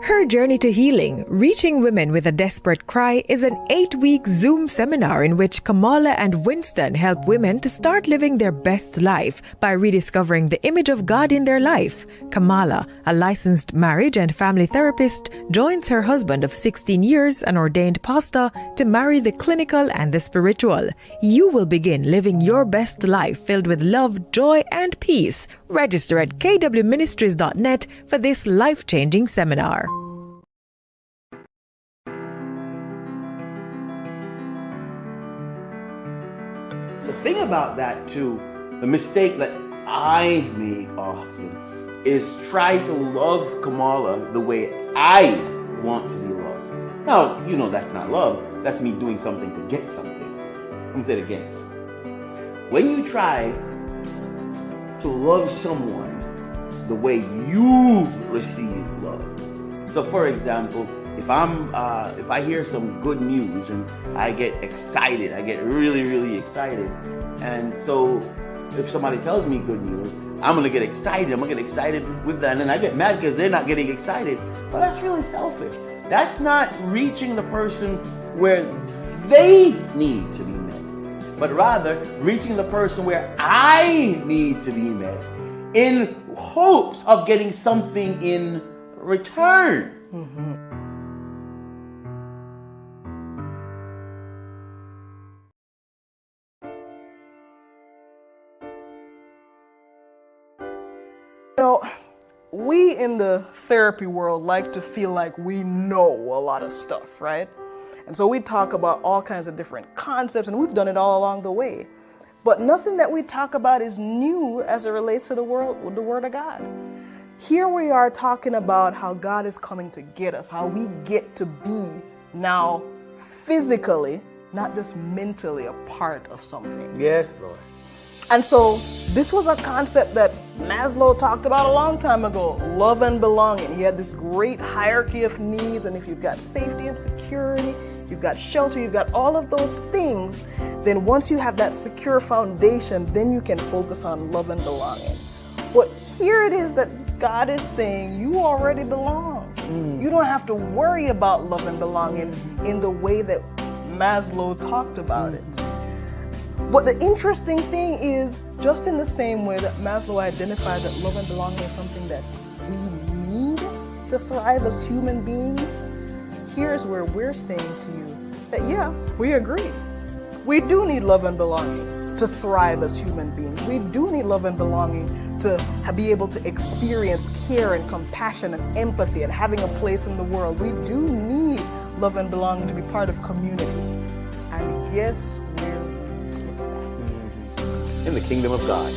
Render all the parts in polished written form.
Her Journey to Healing, Reaching Women with a Desperate Cry is an 8-week Zoom seminar in which Kamala and Winston help women to start living their best life by rediscovering the image of God in their life. Kamala, a licensed marriage and family therapist, joins her husband of 16 years, an ordained pastor, to marry the clinical and the spiritual. You will begin living your best life filled with love, joy, and peace. Register at kwministries.net for this life-changing seminar. The thing about that too, the mistake that I make often is try to love Kamala the way I want to be loved. Now, you know that's not love. That's me doing something to get something. Let me say it again. When you try to love someone the way you receive love. So for example, if I hear some good news and I get excited, I get really, really excited. And so if somebody tells me good news, I'm gonna get excited. I'm gonna get excited with that. And then I get mad because they're not getting excited. But that's really selfish. That's not reaching the person where they need to be met, but rather reaching the person where I need to be met in hopes of getting something in return. You know, we in the therapy world like to feel like we know a lot of stuff, right? And so we talk about all kinds of different concepts, and we've done it all along the way. But nothing that we talk about is new as it relates to the Word of God. Here we are talking about how God is coming to get us, how we get to be now physically, not just mentally, a part of something. Yes, Lord. And so this was a concept that Maslow talked about a long time ago, love and belonging. He had this great hierarchy of needs, and if you've got safety and security, you've got shelter, you've got all of those things, then once you have that secure foundation, then you can focus on love and belonging. But here it is that God is saying you already belong. You don't have to worry about love and belonging in the way that Maslow talked about it. But the interesting thing is, just in the same way that Maslow identified that love and belonging is something that we need to thrive as human beings, here's where we're saying to you that, yeah, we agree. We do need love and belonging to thrive as human beings. We do need love and belonging to be able to experience care and compassion and empathy and having a place in the world. We do need love and belonging to be part of community. And guess where we get that? In the kingdom of God.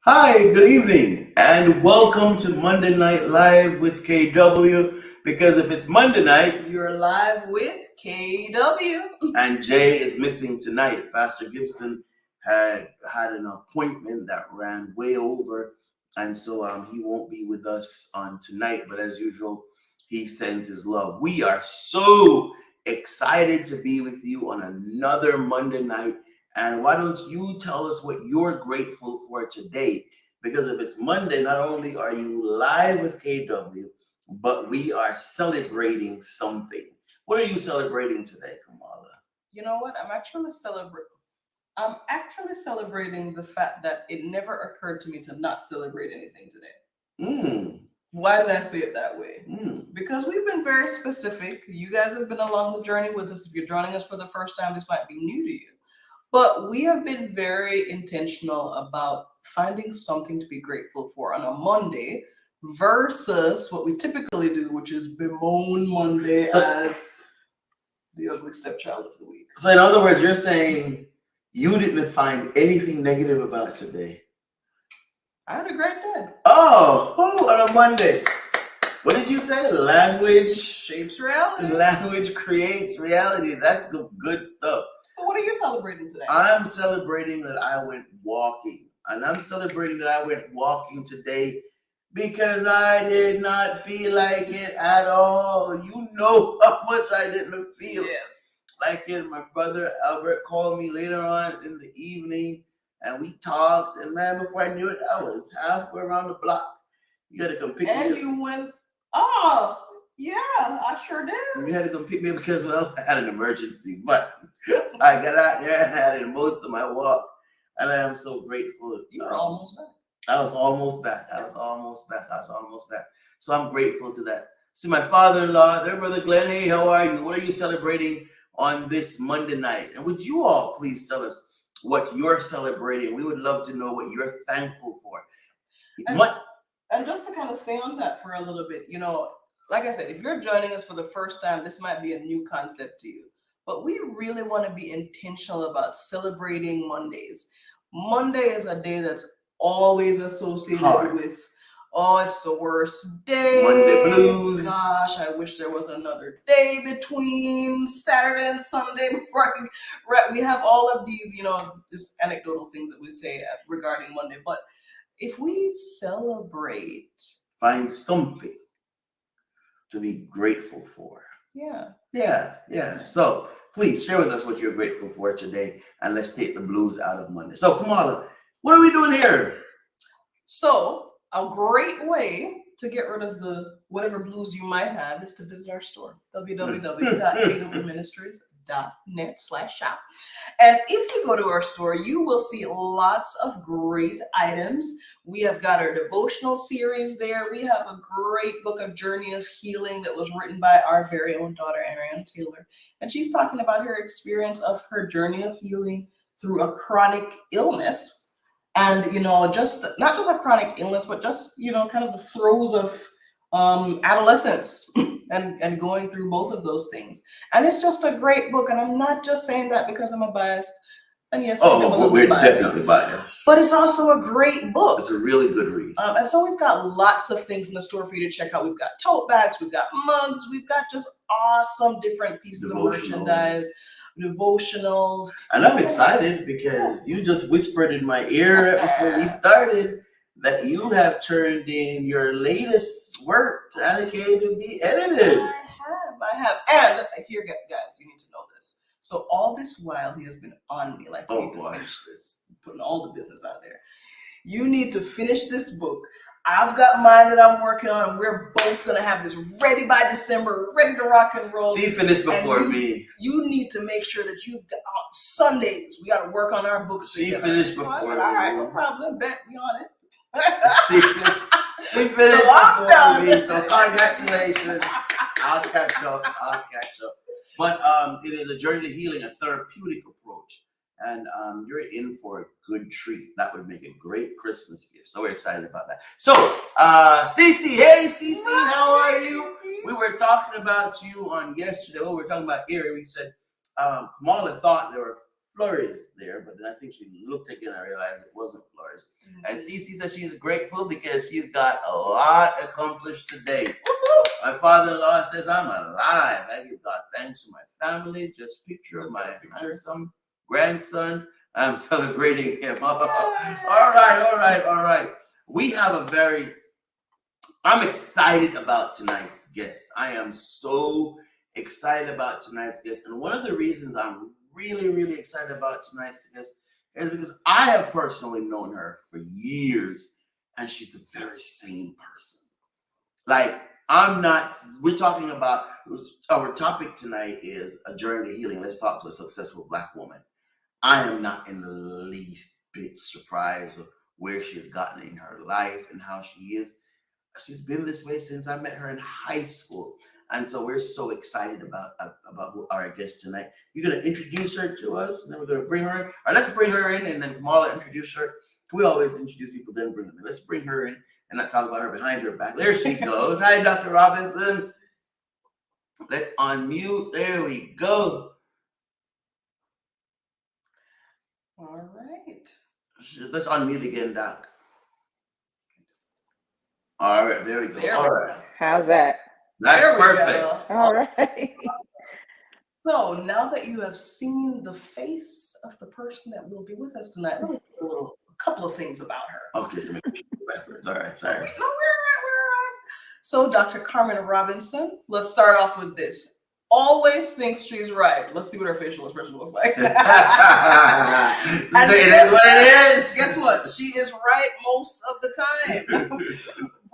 Hi, good evening, and welcome to Monday Night Live with KW. Because if it's Monday night, You're live with KW. and Jay is missing tonight. Pastor Gibson had an appointment that ran way over, and so he won't be with us on tonight. But as usual, he sends his love. We are so excited to be with you on another Monday night. And why don't you tell us what you're grateful for today? Because if it's Monday, not only are you live with KW, but we are celebrating something. What are you celebrating today, Kamala? You know what? I'm actually celebrating the fact that it never occurred to me to not celebrate anything today. Why did I say it that way? Because we've been very specific. You guys have been along the journey with us. If you're joining us for the first time, this might be new to you. But we have been very intentional about finding something to be grateful for on a Monday versus what we typically do, which is bemoan Monday as the ugly stepchild of the week. So in other words, you're saying you didn't find anything negative about today. I had a great day. Oh, on a Monday. What did you say? Language shapes reality. Language creates reality. That's good stuff. So what are you celebrating today? I'm celebrating that I went walking. And I'm celebrating that I went walking today because I did not feel like it at all. You know how much I didn't feel like it. My brother Albert called me later on in the evening and we talked. And man, before I knew it, I was halfway around the block. You had to come pick me up. And you went, oh, yeah, I sure did. You had to come pick me up because, well, I had an emergency. But I got out there and I had most of my walk. And I am so grateful. You were almost back. I was almost back. So I'm grateful to that. See, my father-in-law there, Brother Glenn. Hey, how are you? What are you celebrating on this Monday night? And would you all please tell us what you're celebrating? We would love to know what you're thankful for. And just to kind of stay on that for a little bit, you know, like I said, if you're joining us for the first time, this might be a new concept to you. But we really want to be intentional about celebrating Mondays. Monday is a day that's always associated with, oh, it's the worst day. Monday blues. Gosh, I wish there was another day between Saturday and Sunday. We have all of these, you know, just anecdotal things that we say regarding Monday. But if we celebrate, find something to be grateful for. Yeah. So please share with us what you're grateful for today, and let's take the blues out of Monday. So Kamala, what are we doing here? So a great way to get rid of the whatever blues you might have is to visit our store, www.kwministries.net/shop. And if you go to our store, you will see lots of great items. We have got our devotional series there. We have a great book, A Journey of Healing, that was written by our very own daughter, Ariana Taylor. And she's talking about her experience of her journey of healing through a chronic illness. And, you know, just not just a chronic illness, but just, you know, kind of the throes of adolescence and going through both of those things. And it's just a great book. And I'm not just saying that because I'm a biased. And yes, we're definitely biased. But it's also a great book. It's a really good read. And so we've got lots of things in the store for you to check out. We've got tote bags, we've got mugs, we've got just awesome different pieces of merchandise. Devotionals. And I'm excited because you just whispered in my ear before we started that you have turned in your latest work to Annika to be edited. I have. And here, guys, you need to know this. So all this while he has been on me, like, you need to finish this, putting all the business out there. You need to finish this book. I've got mine that I'm working on, and we're both going to have this ready by December, ready to rock and roll. She finished before me. You need to make sure that you've got Sundays. We got to work on our books together. She finished before me. So I said, all right, no problem. Bet me on it. She finished before me, so congratulations. I'll catch up. But it is a journey to healing, a therapeutic approach. And you're in for a good treat. That would make a great Christmas gift. So we're excited about that. So, Cece, hey, Cece, how are you? We were talking about you on yesterday. We were talking about Erie. We said Kamala thought there were flores there, but then I think she looked again and realized it wasn't flores. And Cece says she's grateful because she's got a lot accomplished today. My father-in-law says I'm alive. I give God thanks for my family. Just picture of my handsome grandson. I'm celebrating him. All right. We have I'm excited about tonight's guest. I am so excited about tonight's guest. And one of the reasons I'm really, really excited about tonight's guest is because I have personally known her for years, and she's the very same person. Like, we're talking about, our topic tonight is a journey to healing. Let's talk to a successful Black woman. I am not in the least bit surprised of where she's gotten in her life and how she is. She's been this way since I met her in high school. And so we're so excited about our guest tonight. You're going to introduce her to us, and then we're going to bring her in. All right, let's bring her in, and then Kamala introduce her. We always introduce people, then bring them in. Let's bring her in and not talk about her behind her back. There she goes. Hi, Dr. Robinson. Let's unmute. There we go. All right. Let's unmute again, Doc. All right, there we go. All right. How's that? That's perfect. All right. So now that you have seen the face of the person that will be with us tonight, let me do a couple of things about her. Okay, so make sure you're backwards. All right, sorry. No, we're on. So Dr. Carmen Robinson, let's start off with this. Always thinks she's right. Let's see what her facial expression looks like. It is what it is. Guess what? She is right most of the time.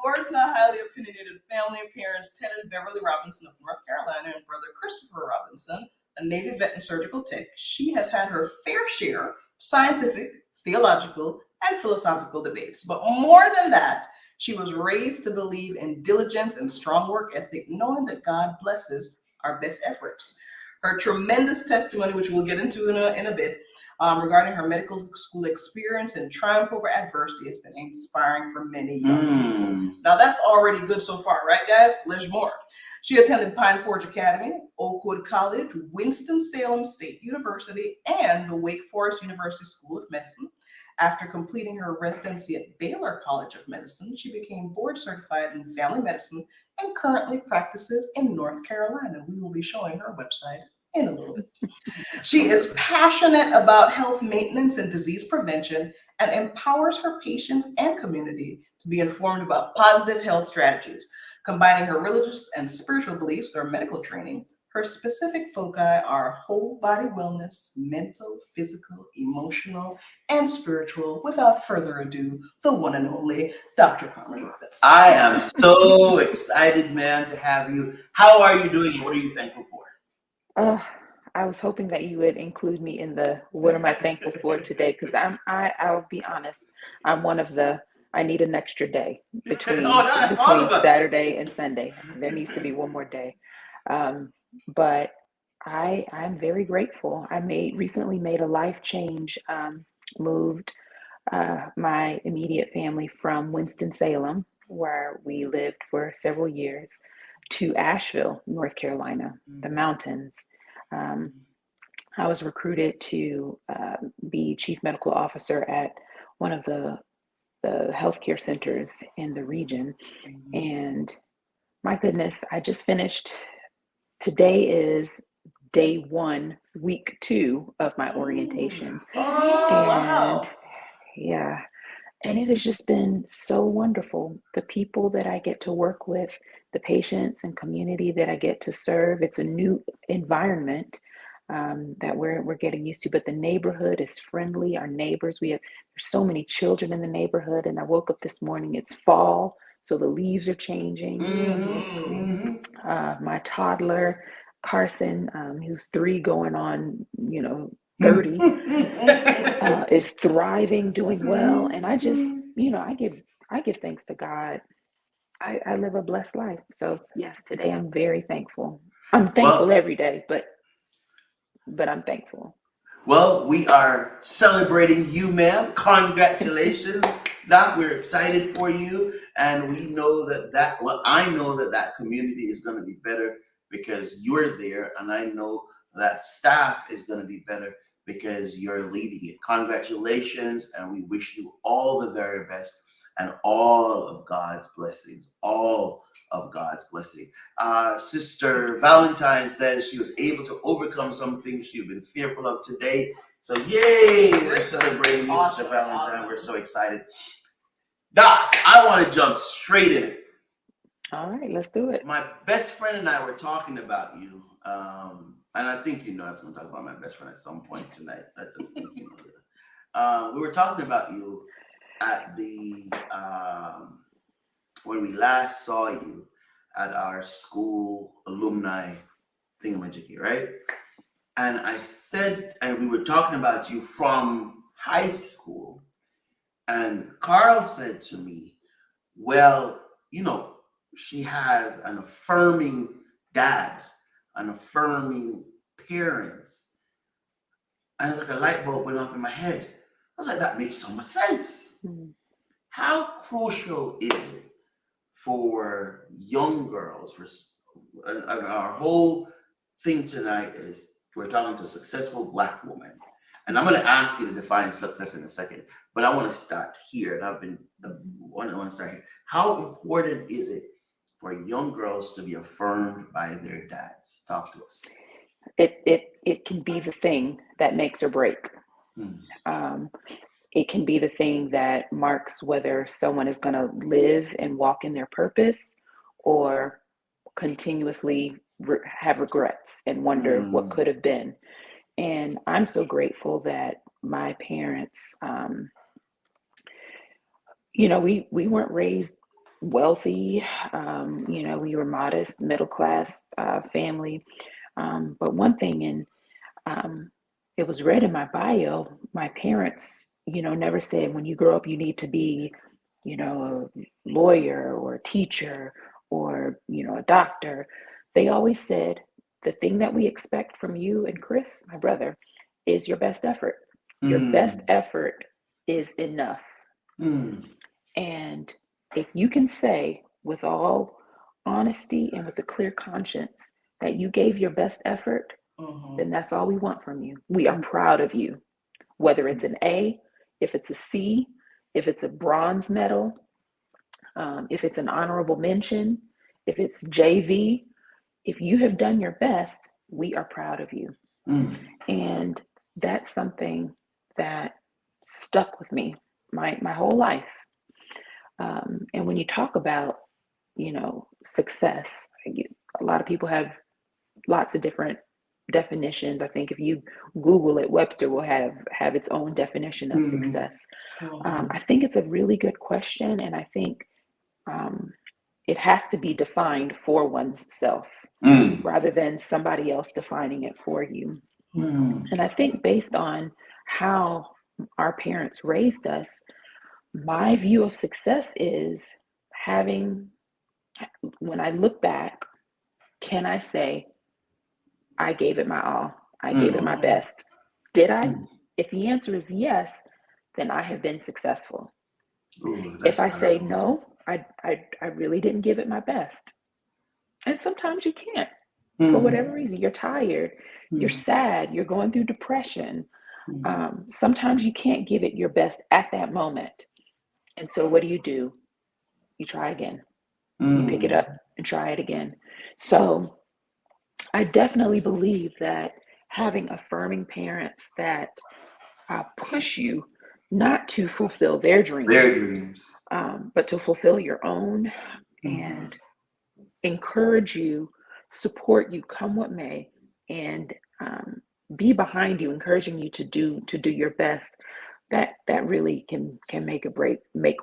Born to a highly opinionated family, parents Ted and Beverly Robinson of North Carolina and brother Christopher Robinson, a Navy vet and surgical tech, she has had her fair share of scientific, theological, and philosophical debates. But more than that, she was raised to believe in diligence and strong work ethic, knowing that God blesses our best efforts. Her tremendous testimony, which we'll get into in a bit, regarding her medical school experience and triumph over adversity has been inspiring for many young people. Now that's already good so far, right, guys? There's more. She attended Pine Forge Academy, Oakwood College, Winston-Salem State University, and the Wake Forest University School of Medicine. After completing her residency at Baylor College of Medicine, she became board certified in family medicine and currently practices in North Carolina. We will be showing her website in a little bit. She is passionate about health maintenance and disease prevention and empowers her patients and community to be informed about positive health strategies. Combining her religious and spiritual beliefs with her medical training, her specific foci are whole body wellness, mental, physical, emotional, and spiritual. Without further ado, the one and only Dr. Carmen Robinson. I am so excited, man, to have you. How are you doing? What are you thankful for? I was hoping that you would include me in the what am I thankful for today, because I'll be honest, I'm one of the I need an extra day between Saturday and Sunday. There needs to be one more day. But I'm very grateful. I recently made a life change, moved my immediate family from Winston-Salem, where we lived for several years, to Asheville, North Carolina, the mountains. I was recruited to be chief medical officer at one of the healthcare centers in the region. And my goodness, I just finished. Today is day 1, week 2 of my orientation. Wow. Yeah. And it has just been so wonderful. The people that I get to work with, the patients and community that I get to serve. It's a new environment that we're getting used to, but the neighborhood is friendly. Our neighbors, there's so many children in the neighborhood, and I woke up this morning, it's fall, so the leaves are changing. My toddler, Carson, who's 3 going on, 30, is thriving, doing well. And I just, I give thanks to God. I live a blessed life. So yes, today I'm very thankful. I'm thankful every day, but I'm thankful. Well, we are celebrating you, ma'am. Congratulations, Doc. We're excited for you. And we know I know that community is going to be better because you're there. And I know that staff is going to be better because you're leading it. Congratulations, and we wish you all the very best and all of God's blessings. All of God's blessing. Sister Valentine says she was able to overcome something she'd been fearful of today. So yay, we're celebrating you, Sister Valentine. Awesome. We're so excited. Doc, I want to jump straight in it. All right, let's do it. My best friend and I were talking about you. And I think you know I was going to talk about my best friend at some point tonight. I just think you know that. We were talking about you at the when we last saw you at our school alumni thingamajiggy, right? And I said, and we were talking about you from high school. And Carl said to me, well, you know, she has an affirming dad, an affirming parents. And it's like a light bulb went off in my head. I was like, that makes so much sense. Mm-hmm. How crucial is it for young girls, and our whole thing tonight is we're talking to a successful Black woman. And I'm going to ask you to define success in a second, but I want to start here. And I want to start here. How important is it for young girls to be affirmed by their dads? Talk to us. It can be the thing that makes or break. It can be the thing that marks whether someone is going to live and walk in their purpose or continuously have regrets and wonder what could have been. And I'm so grateful that my parents, you know, we weren't raised wealthy. You know, we were modest, middle class family. But one thing, and it was read in my bio, my parents, you know, never said when you grow up you need to be, you know, a lawyer or a teacher or, you know, a doctor. They always said the thing that we expect from you and Chris, my brother, is your best effort. Your best effort is enough. And if you can say with all honesty and with a clear conscience that you gave your best effort, then that's all we want from you. We are proud of you, whether it's an A, if it's a C, if it's a bronze medal, if it's an honorable mention, if it's JV. If you have done your best, we are proud of you. And that's something that stuck with me my whole life. And when you talk about, you know, success, a lot of people have lots of different definitions. I think if you Google it, Webster will have its own definition of success. I think it's a really good question, and I think it has to be defined for one's self rather than somebody else defining it for you. And I think based on how our parents raised us, my view of success is having, when I look back, can I say, I gave it my all. I gave it my best. Did I? If the answer is yes, then I have been successful. If I say no, I really didn't give it my best. And sometimes you can't. For whatever reason, you're tired, you're sad, you're going through depression. Sometimes you can't give it your best at that moment. And so what do? You try again. You pick it up and try it again. So I definitely believe that having affirming parents that push you not to fulfill their dreams, but to fulfill your own and encourage you, support you, come what may, and be behind you, encouraging you to do your best. That really can make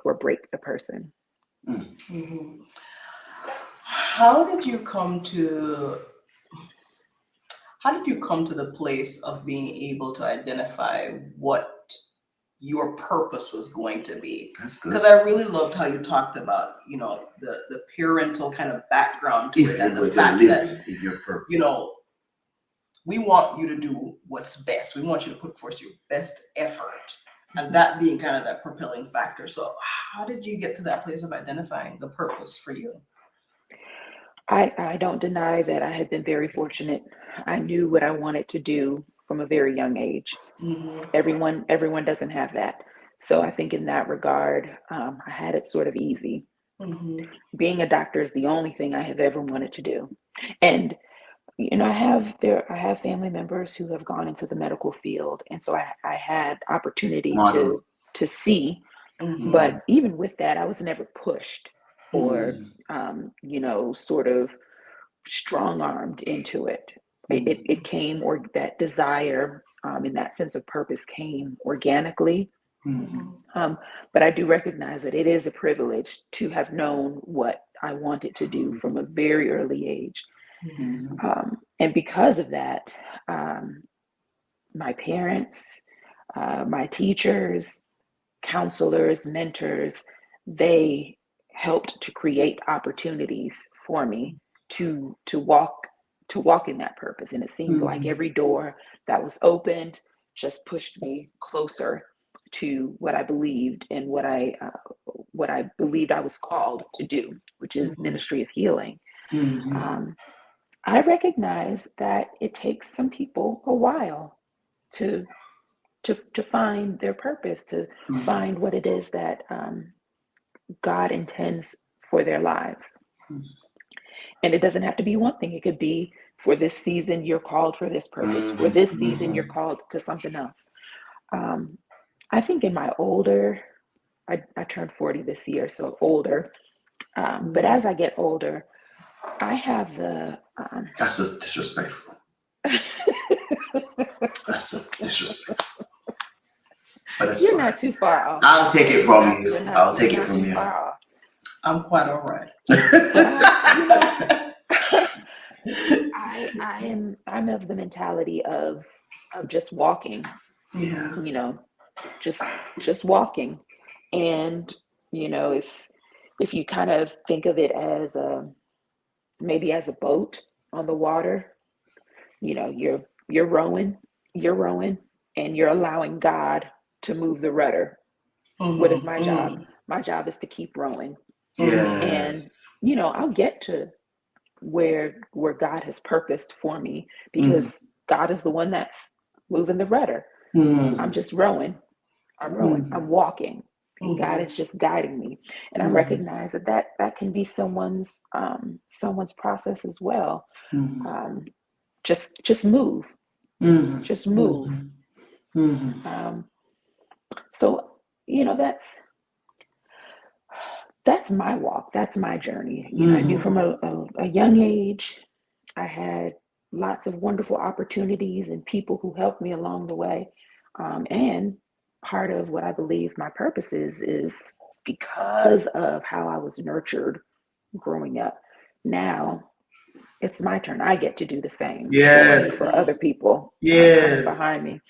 or break a person. How did you come to the place of being able to identify what your purpose was going to be? Because I really loved how you talked about, you know, the parental kind of background to it, and the fact that your purpose, you know, we want you to do what's best. We want you to put forth your best effort, and that being kind of that propelling factor. So how did you get to that place of identifying the purpose for you? I don't deny that I had been very fortunate. I knew what I wanted to do from a very young age. Everyone doesn't have that. So I think in that regard, I had it sort of easy. Being a doctor is the only thing I have ever wanted to do. And I have family members who have gone into the medical field, and so I had opportunity Models. to see. But even with that, I was never pushed or sort of strong-armed into it. It came, or that desire and that sense of purpose came organically. But I do recognize that it is a privilege to have known what I wanted to do from a very early age. And because of that, my parents, my teachers, counselors, mentors, they helped to create opportunities for me to walk in that purpose. And it seemed like every door that was opened just pushed me closer to what I believed and what I believed I was called to do, which is ministry of healing. I recognize that it takes some people a while to find their purpose, to find what it is that God intends for their lives. And it doesn't have to be one thing. It could be, for this season, you're called for this purpose. For this season, you're called to something else. I think in my older, I turned 40 this year, so older. But as I get older, I have the... That's just disrespectful. That's just disrespectful. But you're not too far off. I'll take it from you. I'll take it from you. I'm quite all right. I'm of the mentality of just walking. Yeah. Just walking. And if you kind of think of it as maybe as a boat on the water, you're rowing, and you're allowing God to move the rudder. What is my job? My job is to keep rowing. Yes. And I'll get to where God has purposed for me, because God is the one that's moving the rudder. I'm just rowing. I'm walking. And God is just guiding me. And I recognize that can be someone's process as well. Just move. Just move. So that's my walk. That's my journey. I knew from a young age. I had lots of wonderful opportunities and people who helped me along the way. And part of what I believe my purpose is because of how I was nurtured growing up. Now it's my turn. I get to do the same for other people coming behind me.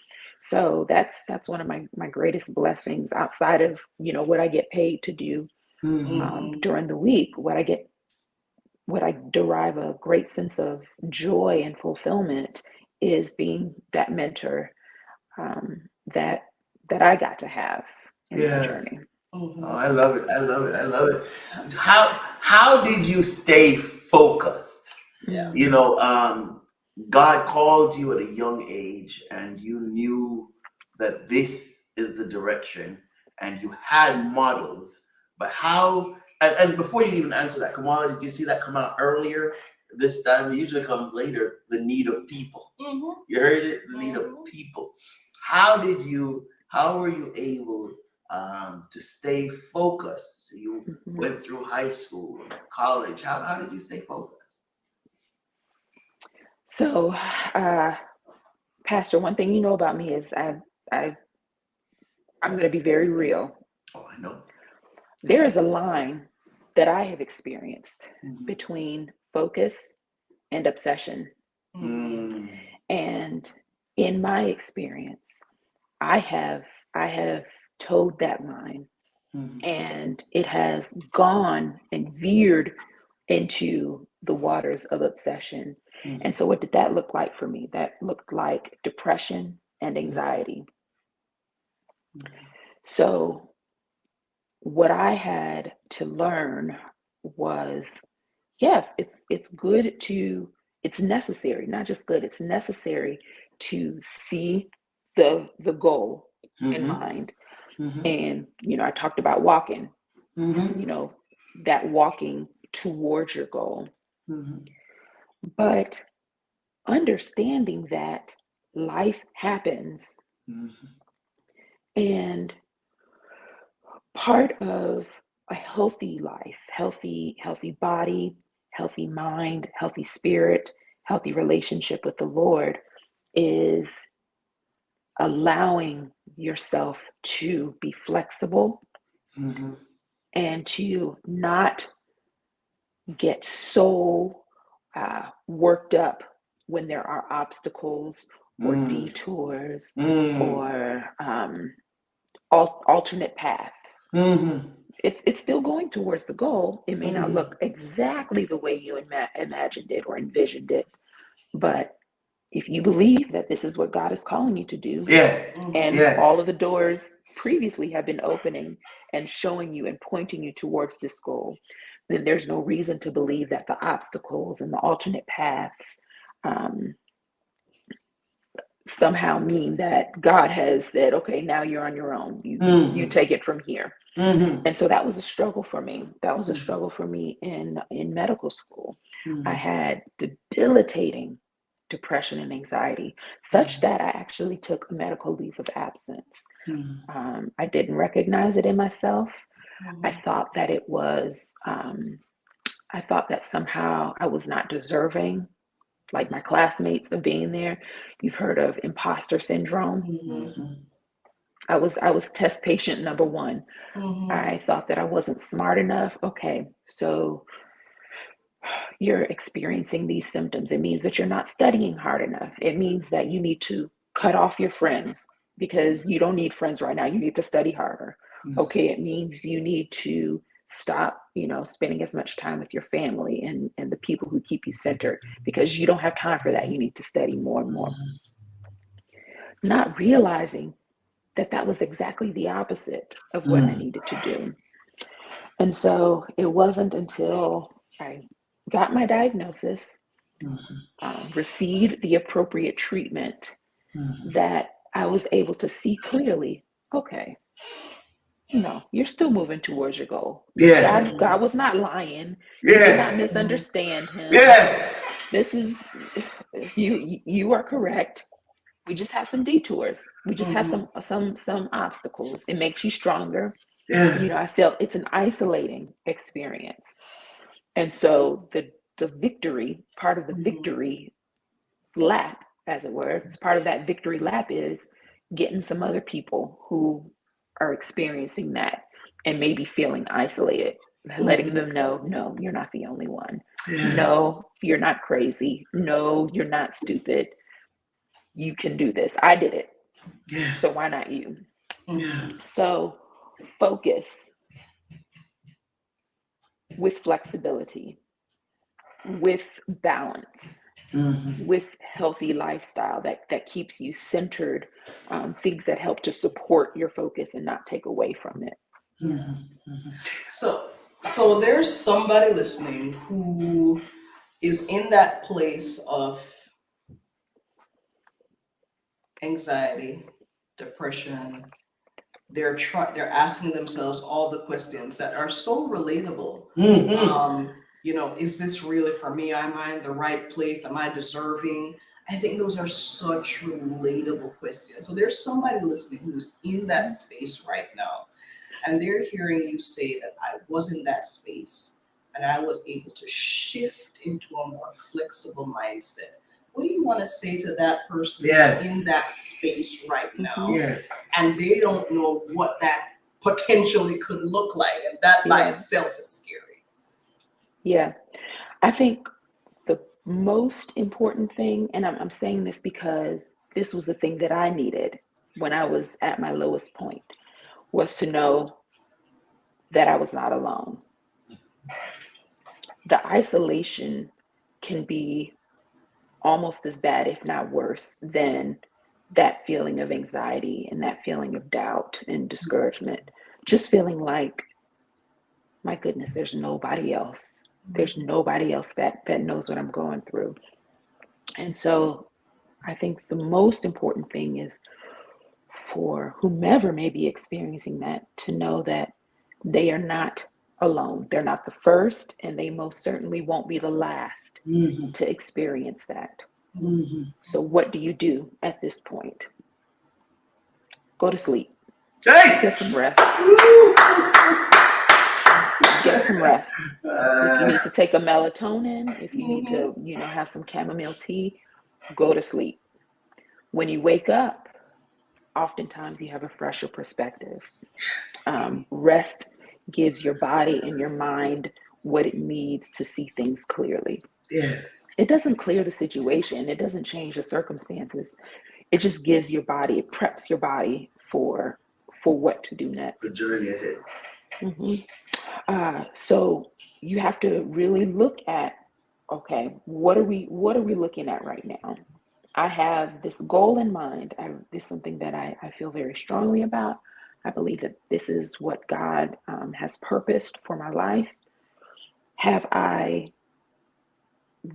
So that's one of my greatest blessings outside of what I get paid to do during the week. What I derive a great sense of joy and fulfillment is being that mentor that I got to have in my journey. Oh, I love it. I love it. I love it. How did you stay focused? God called you at a young age, and you knew that this is the direction, and you had models. But how? And before you even answer that, Kamala, did you see that come out earlier? This time, it usually comes later. The need of people. You heard it. The need of people. How were you able to stay focused? You went through high school, college. How did you stay focused? So, Pastor, one thing you know about me is I'm going to be very real. Oh, I know. There is a line that I have experienced between focus and obsession. And in my experience, I have towed that line, and it has gone and veered into the waters of obsession. And so what did that look like for me? That looked like depression and anxiety. So what I had to learn was, yes, it's necessary, not just good, it's necessary to see the goal in mind. And, I talked about walking, that walking towards your goal. But understanding that life happens, and part of a healthy life, healthy body, healthy mind, healthy spirit, healthy relationship with the Lord is allowing yourself to be flexible and to not get so worked up when there are obstacles or detours or alternate paths. It's still going towards the goal. It may not look exactly the way you imagined it or envisioned it, but if you believe that this is what God is calling you to do, and all of the doors previously have been opening and showing you and pointing you towards this goal, then there's no reason to believe that the obstacles and the alternate paths somehow mean that God has said, okay, now you're on your own. You take it from here. And so that was a struggle for me. That was a struggle for me in medical school. I had debilitating depression and anxiety, such that I actually took a medical leave of absence. I didn't recognize it in myself. I thought that it was, I thought that somehow I was not deserving, like my classmates, of being there. You've heard of imposter syndrome. I was test patient number one. I thought that I wasn't smart enough. Okay, so you're experiencing these symptoms. It means that you're not studying hard enough. It means that you need to cut off your friends because you don't need friends right now. You need to study harder. Okay, it means you need to stop, spending as much time with your family and the people who keep you centered because you don't have time for that. You need to study more and more. Not realizing that that was exactly the opposite of what I needed to do. And so it wasn't until I got my diagnosis, received the appropriate treatment, that I was able to see clearly, okay, you're still moving towards your goal. God was not lying. You did not misunderstand him. This is, you are correct. We just have some detours. We just have some obstacles. It makes you stronger. I felt it's an isolating experience. And so the victory, part of the victory lap, as it were, it's part of that victory lap is getting some other people who are experiencing that and maybe feeling isolated, letting them know, no, you're not the only one. No, you're not crazy. No, you're not stupid. You can do this. I did it. So why not you? So focus with flexibility, with balance, with healthy lifestyle that keeps you centered, things that help to support your focus and not take away from it. So there's somebody listening who is in that place of anxiety, depression. They're asking themselves all the questions that are so relatable. Is this really for me? Am I in the right place? Am I deserving? I think those are such relatable questions. So there's somebody listening who's in that space right now, and they're hearing you say that I was in that space and I was able to shift into a more flexible mindset. What do you want to say to that person who's in that space right now? And they don't know what that potentially could look like. And that by itself is scary. Yeah. I think the most important thing, and I'm saying this because this was the thing that I needed when I was at my lowest point, was to know that I was not alone. The isolation can be almost as bad, if not worse, than that feeling of anxiety and that feeling of doubt and discouragement. Just feeling like, my goodness, there's nobody else. There's nobody else that knows what I'm going through. And so I think the most important thing is for whomever may be experiencing that to know that they are not alone. They're not the first, and they most certainly won't be the last to experience that. So, what do you do at this point? Go to sleep. Hey! Get some rest. Get some rest. If you need to take a melatonin, if you need to, have some chamomile tea, go to sleep. When you wake up, oftentimes you have a fresher perspective. Rest gives your body and your mind what it needs to see things clearly. Yes. It doesn't clear the situation. It doesn't change the circumstances. It just gives your body, it preps your body for what to do next. The journey ahead. So you have to really look at, okay, what are we looking at right now? I have this goal in mind. This is something that I feel very strongly about. I believe that this is what God has purposed for my life. Have I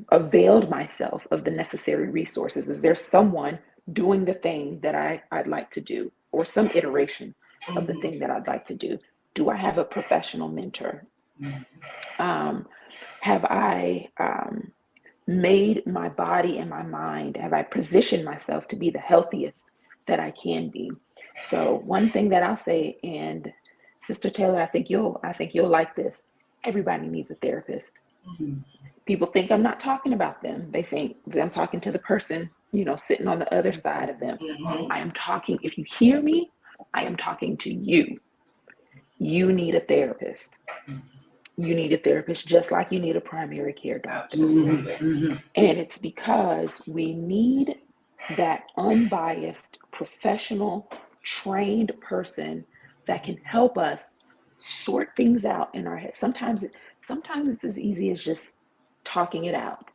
availed myself of the necessary resources? Is there someone doing the thing that I'd like to do, or some iteration of the thing that I'd like to do? Do I have a professional mentor? Have I made my body and my mind, have I positioned myself to be the healthiest that I can be? So one thing that I'll say, and Sister Taylor, I think you'll like this. Everybody needs a therapist. People think I'm not talking about them. They think that I'm talking to the person, sitting on the other side of them. I am talking, if you hear me, I am talking to you. You need a therapist. You need a therapist just like you need a primary care doctor. And it's because we need that unbiased, professional, trained person that can help us sort things out in our head. Sometimes it's as easy as just talking it out.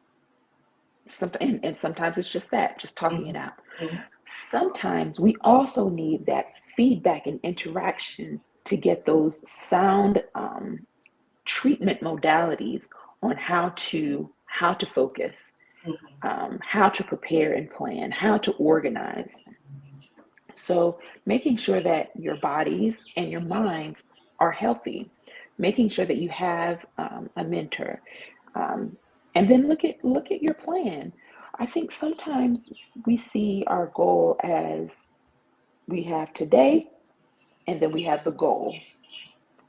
And sometimes it's just that, just talking it out. Sometimes we also need that feedback and interaction to get those sound treatment modalities on how to focus, how to prepare and plan, how to organize. So making sure that your bodies and your minds are healthy, making sure that you have a mentor, and then look at your plan. I think sometimes we see our goal as we have today, and then we have the goal,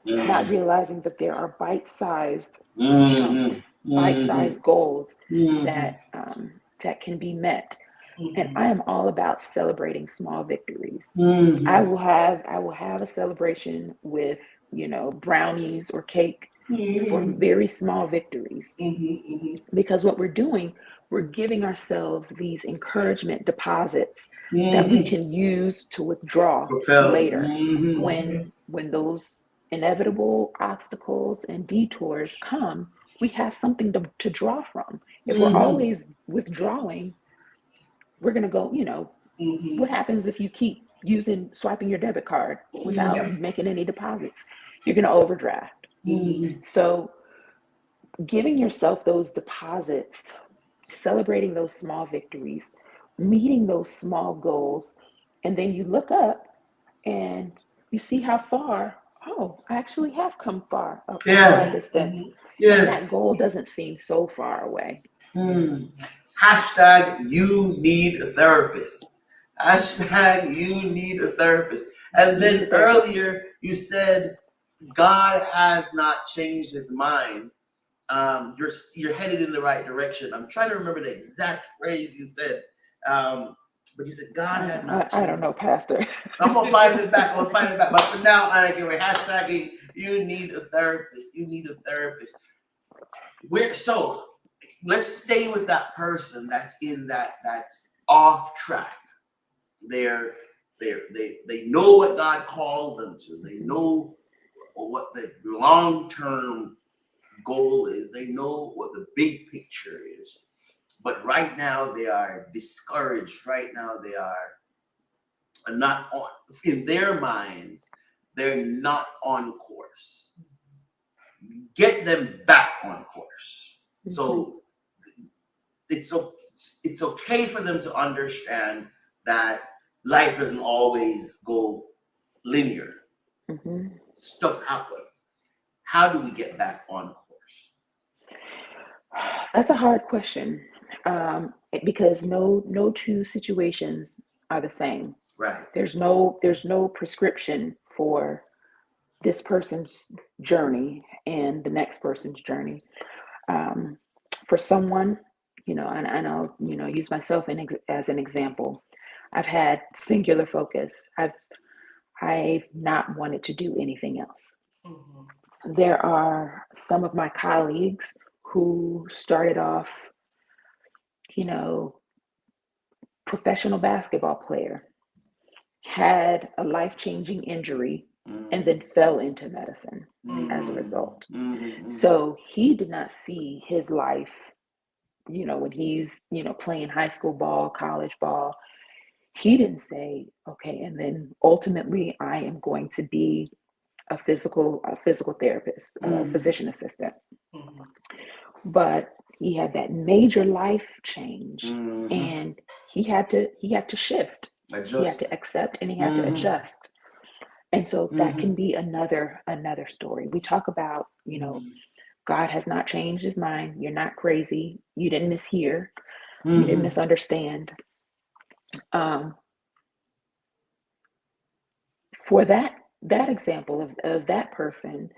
not realizing that there are bite-sized chunks, bite-sized goals that can be met. And I am all about celebrating small victories. I will have a celebration with brownies or cake for very small victories, because what we're doing, we're giving ourselves these encouragement deposits that we can use to withdraw later when those inevitable obstacles and detours come. We have something to draw from. If we're always withdrawing, we're going to go, what happens if you keep swiping your debit card without making any deposits? You're going to overdraft. So giving yourself those deposits, celebrating those small victories, meeting those small goals, and then you look up and you see how far, I actually have come far up a distance. And that goal doesn't seem so far away. Hashtag you need a therapist. Hashtag you need a therapist. And then earlier you said God has not changed his mind. You're headed in the right direction. I'm trying to remember the exact phrase you said. But you said God had not changed. I don't know, Pastor. I'm gonna find it back. But for now, I give a hashtag. You need a therapist. You need a therapist. So let's stay with that person that's off track. They know what God called them to. They know what the long-term goal is. They know what the big picture is. But right now they are discouraged. Right now they are not on, in their minds, they're not on course. Get them back on course. So it's okay for them to understand that life doesn't always go linear. Mm-hmm. Stuff happens. How do we get back on course? That's a hard question, because no two situations are the same. Right. There's no prescription for this person's journey and the next person's journey. For someone, and I'll use myself as an example. I've had singular focus. I've not wanted to do anything else. Mm-hmm. There are some of my colleagues who started off, professional basketball player, had a life-changing injury, and then fell into medicine as a result. So he did not see his life, when he's, playing high school ball, college ball, he didn't say, okay, and then ultimately I am going to be a physical therapist, a physician assistant. Mm-hmm. But he had that major life change, and he had to shift. Adjust. He had to accept, and he had to adjust. And so that can be another story. We talk about, God has not changed his mind. You're not crazy. You didn't mishear. You didn't misunderstand. For that example of that person,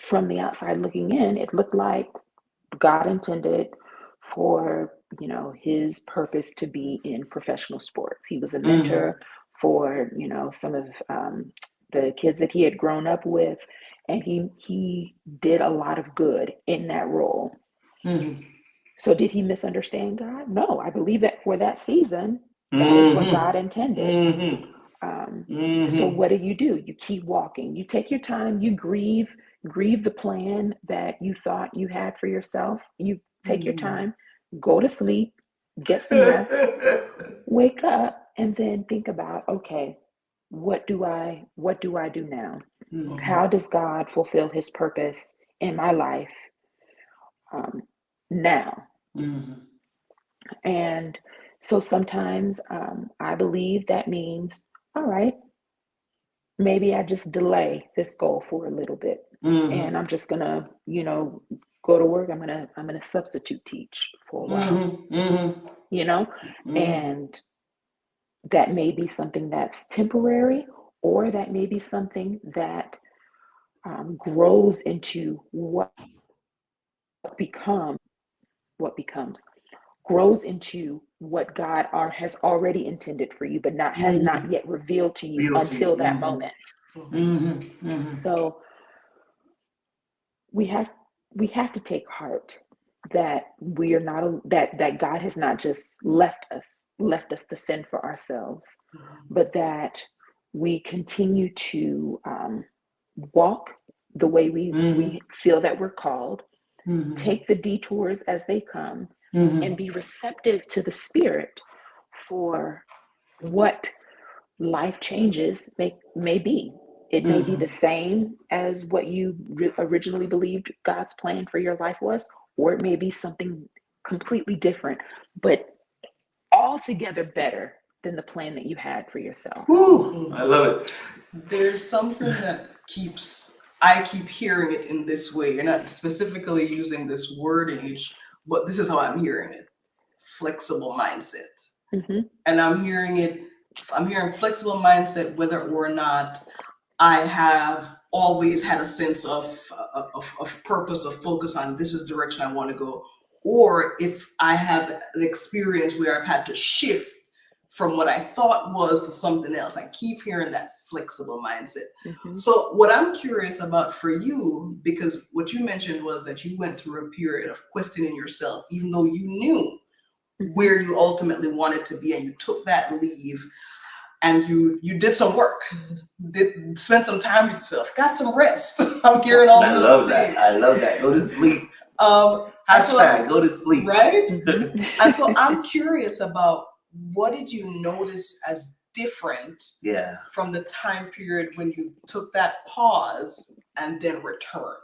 from the outside looking in, it looked like God intended for, his purpose to be in professional sports. He was a mentor for, some of the kids that he had grown up with, and he did a lot of good in that role. So did he misunderstand God? No, I believe that for that season, that is what God intended. So what do? You keep walking. You take your time. You grieve the plan that you thought you had for yourself. You take your time, go to sleep, get some rest, wake up, and then think about, okay, what do I do now? How does God fulfill his purpose in my life now? And so sometimes I believe that means, all right, maybe I just delay this goal for a little bit, and I'm just gonna, go to work. I'm gonna substitute teach for a while, and that may be something that's temporary, or that may be something that grows into grows into what God has already intended for you, but has not yet revealed to you until that moment. So we have to take heart that we are not that God has not just left us to fend for ourselves, but that we continue to walk the way we feel that we're called, take the detours as they come, and be receptive to the Spirit for what life changes may be. It may be the same as what you originally believed God's plan for your life was, or it may be something completely different, but altogether better than the plan that you had for yourself. Woo, I love it. There's something that I keep hearing it in this way. You're not specifically using this wordage, but this is how I'm hearing it. Flexible mindset. And I'm hearing flexible mindset, whether or not I have always had a sense of purpose, of focus on this is the direction I want to go, or if I have an experience where I've had to shift from what I thought was to something else. I keep hearing that flexible mindset. So what I'm curious about for you, because what you mentioned was that you went through a period of questioning yourself, even though you knew where you ultimately wanted to be, and you took that leave and you did some work, spent some time with yourself, got some rest. I'm hearing all those things. I love that. Go to sleep. Hashtag go to sleep. Right? And so I'm curious about, what did you notice as different from the time period when you took that pause and then returned?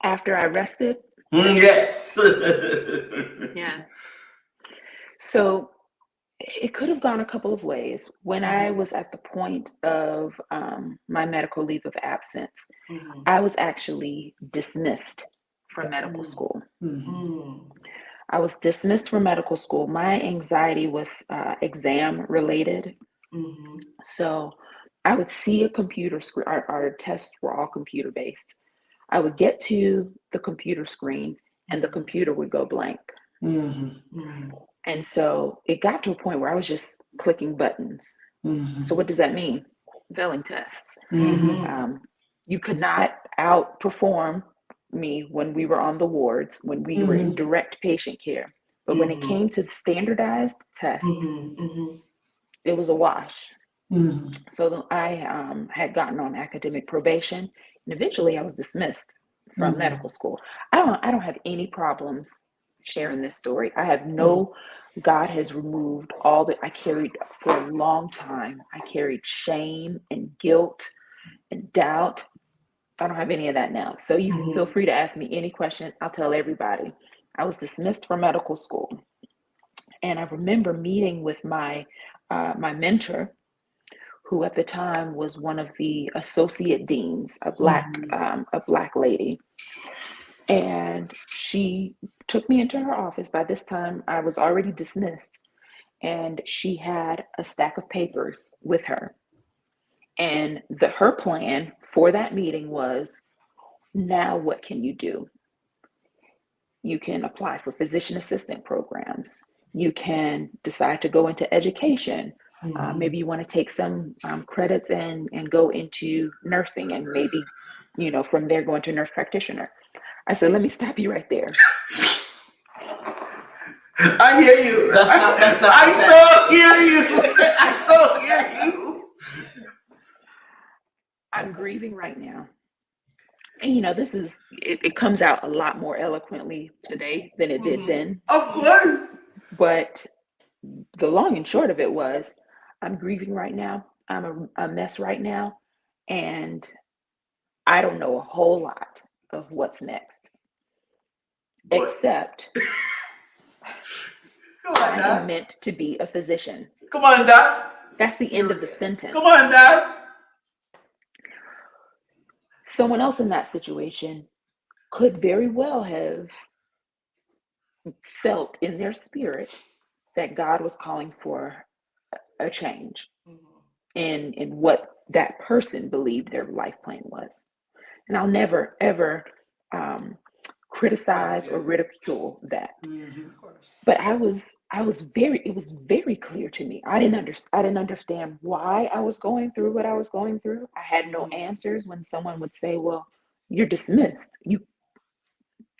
After I rested, Yes. yeah. So it could have gone a couple of ways. When I was at the point of my medical leave of absence, I was actually dismissed from medical school. I was dismissed from medical school. My anxiety was exam related. So I would see a computer screen. Our tests were all computer based. I would get to the computer screen and the computer would go blank. And so it got to a point where I was just clicking buttons. So what does that mean? Failing tests. You could not outperform me when we were on the wards, when we were in direct patient care. But when it came to standardized tests, it was a wash. So I had gotten on academic probation, and eventually I was dismissed from medical school. I don't have any problems sharing this story. I have no, God has removed all that I carried for a long time. I carried shame and guilt and doubt. I don't have any of that now. So you feel free to ask me any question. I'll tell everybody. I was dismissed from medical school. And I remember meeting with my my mentor, who at the time was one of the associate deans, a black lady. And she took me into her office. By this time, I was already dismissed. And she had a stack of papers with her. And her plan for that meeting was, now what can you do? You can apply for physician assistant programs. You can decide to go into education. Maybe you want to take some credits and go into nursing, and maybe, from there go into nurse practitioner. I said, let me stop you right there. I hear you. I so hear you. I'm grieving right now. And this is, it comes out a lot more eloquently today than it did then. Of course. But the long and short of it was, I'm grieving right now. I'm a mess right now. And I don't know a whole lot of what's next. What? Except I am meant to be a physician. Come on, Doc. That's the end of the sentence. Come on, Doc. Someone else in that situation could very well have felt in their spirit that God was calling for a change in what that person believed their life plan was. And I'll never, ever criticize or ridicule that. But it was very clear to me. I didn't understand why I was going through what I was going through. I had no answers when someone would say, well, you're dismissed.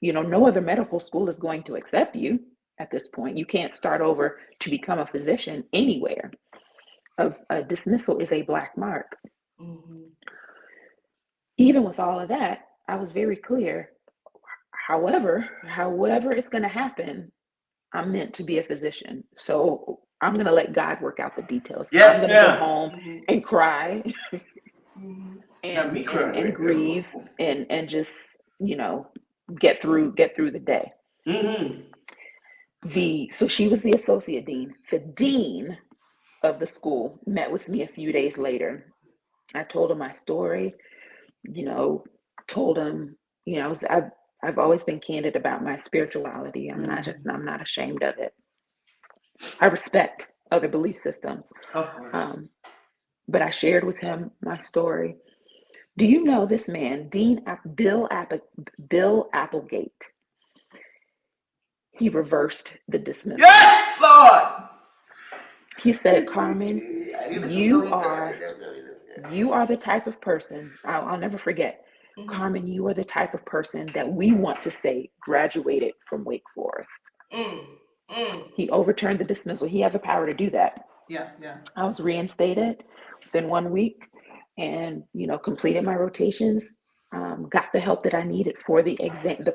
No other medical school is going to accept you at this point. You can't start over to become a physician anywhere. A dismissal is a black mark. Even with all of that, I was very clear. However it's going to happen, I'm meant to be a physician. So I'm going to let God work out the details. Yes, I'm going to go home and cry and grieve and just, get through the day. So she was the associate dean. The dean of the school met with me a few days later. I told him my story, told him, I've always been candid about my spirituality. I'm not ashamed of it. I respect other belief systems. Of course. But I shared with him my story. Do you know this man, Bill Applegate? He reversed the dismissal. Yes, Lord. He said, Carmen, you are the type of person, I'll never forget. Carmen, you are the type of person that we want to say graduated from Wake Forest. He overturned the dismissal. He had the power to do that. Yeah. I was reinstated within 1 week and, completed my rotations, got the help that I needed for the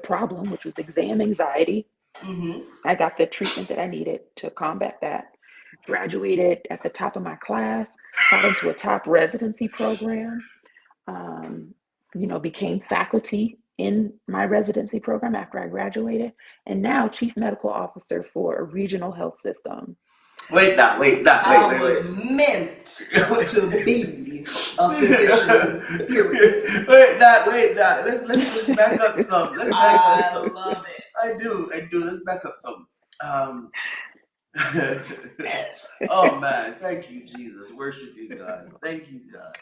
problem, which was exam anxiety. I got the treatment that I needed to combat that. Graduated at the top of my class, got into a top residency program, became faculty in my residency program after I graduated, and now chief medical officer for a regional health system. Wait. I was meant to be a physician. Period. Wait. Let's back up some. I love it. I do. Let's back up some. Oh man, thank you, Jesus. Worship you, God. Thank you, God.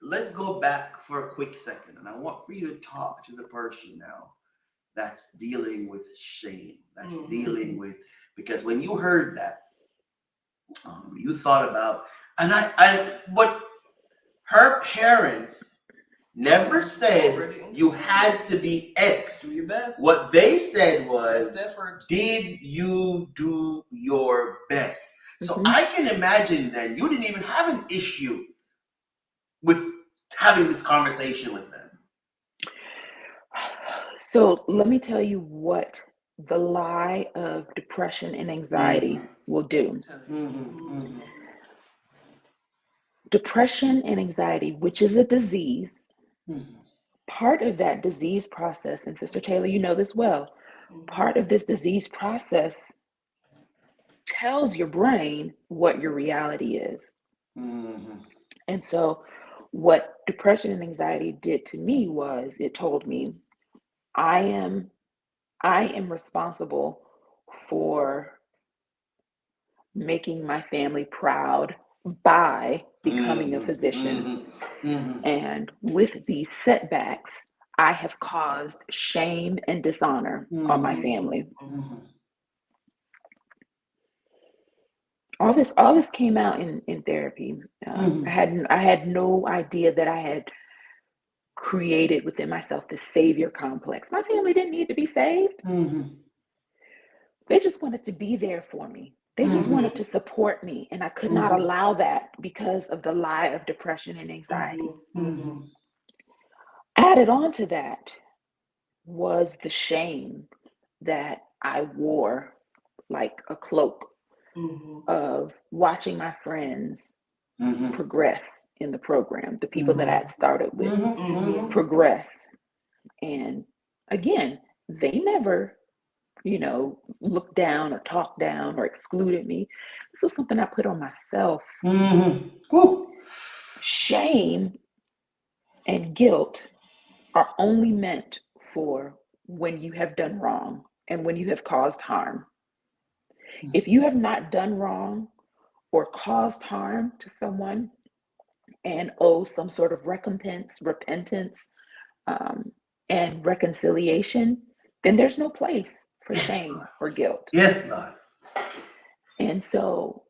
Let's go back for a quick second, and I want for you to talk to the person now that's dealing with shame, that's dealing with, because when you heard that, you thought about, and what her parents never said you had to be X. Do your best. What they said was, Best effort. did you do your best? So Mhm. I can imagine then you didn't even have an issue with having this conversation with them. So let me tell you what the lie of depression and anxiety will do. Depression and anxiety, which is a disease, part of that disease process, and Sister Taylor, you know this well, part of this disease process tells your brain what your reality is. And so what depression and anxiety did to me was it told me I am responsible for making my family proud by becoming a physician. And with these setbacks, I have caused shame and dishonor on my family. All this came out in therapy. I had no idea that I had created within myself this savior complex. My family didn't need to be saved. They just wanted to be there for me. They just wanted to support me, and I could not allow that because of the lie of depression and anxiety. Added on to that was the shame that I wore like a cloak of watching my friends progress in the program, the people that I had started with progress. And again, they never, looked down or talked down or excluded me. This was something I put on myself. Shame and guilt are only meant for when you have done wrong and when you have caused harm. If you have not done wrong or caused harm to someone and owe some sort of recompense, repentance, and reconciliation, then there's no place for shame or guilt. Yes, Lord. And so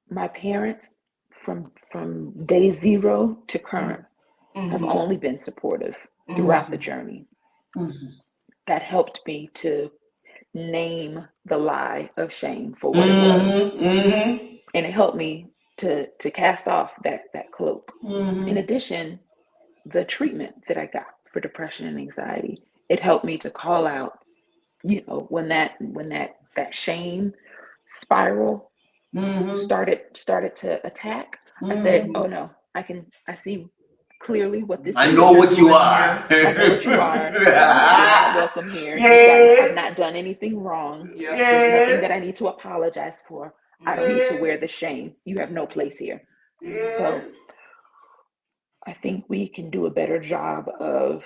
my parents from day zero to current have only been supportive throughout the journey. That helped me to name the lie of shame for what it was. And it helped me to cast off that cloak. In addition, the treatment that I got for depression and anxiety, it helped me to call out, when that shame spiral started to attack. I said, oh no, I see clearly what this is. I know what you are. I know what you are. You're not welcome here. I've not done anything wrong. There's nothing that I need to apologize for. I don't need to wear the shame. You have no place here. So I think we can do a better job of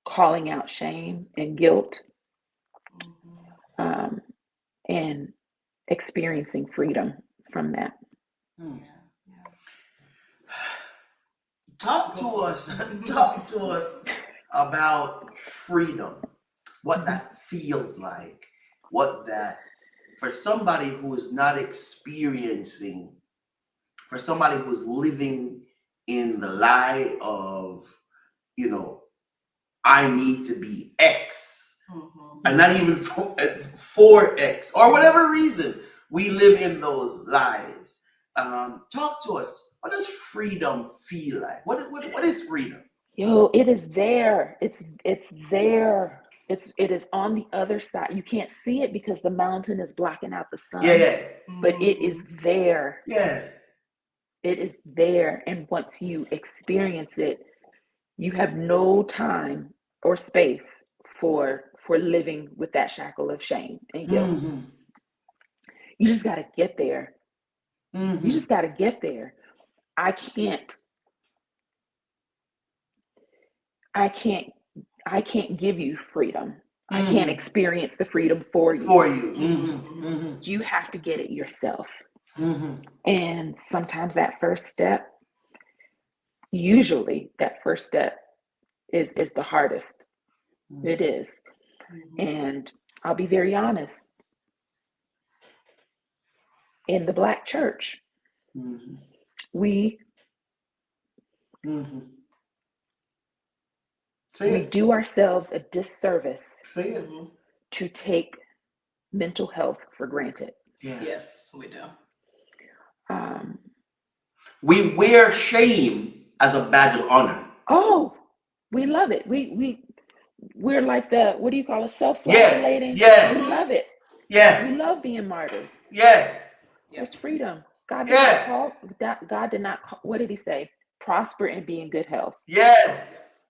calling out shame and guilt and experiencing freedom from that. Talk to us about freedom, what that feels like, what that, for somebody who is not experiencing, for somebody who is living in the lie of, I need to be X, and not even for X, or whatever reason we live in those lies. Talk to us. What does freedom feel like? What is freedom? Yo, it is there. It's there. It is on the other side. You can't see it because the mountain is blocking out the sun. Yeah. But it is there. Yes. It is there. And once you experience it, You have no time or space for living with that shackle of shame and guilt. Mm-hmm. You just got to get there. Mm-hmm. You just got to get there. I can't give you freedom. I can't experience the freedom for you. For you. Mm-hmm. Mm-hmm. You have to get it yourself. Mm-hmm. And sometimes that first step, usually that first step is the hardest. It is. And I'll be very honest. In the Black church, we do ourselves a disservice to take mental health for granted. Yes, we do. We wear shame as a badge of honor. Oh, we love it. We're like the, what do you call it, self-flagellating? Yes. We love it. Yes. We love being martyrs. Yes. It's freedom. God did not call, God did not call, what did he say? Prosper and be in good health. Yes.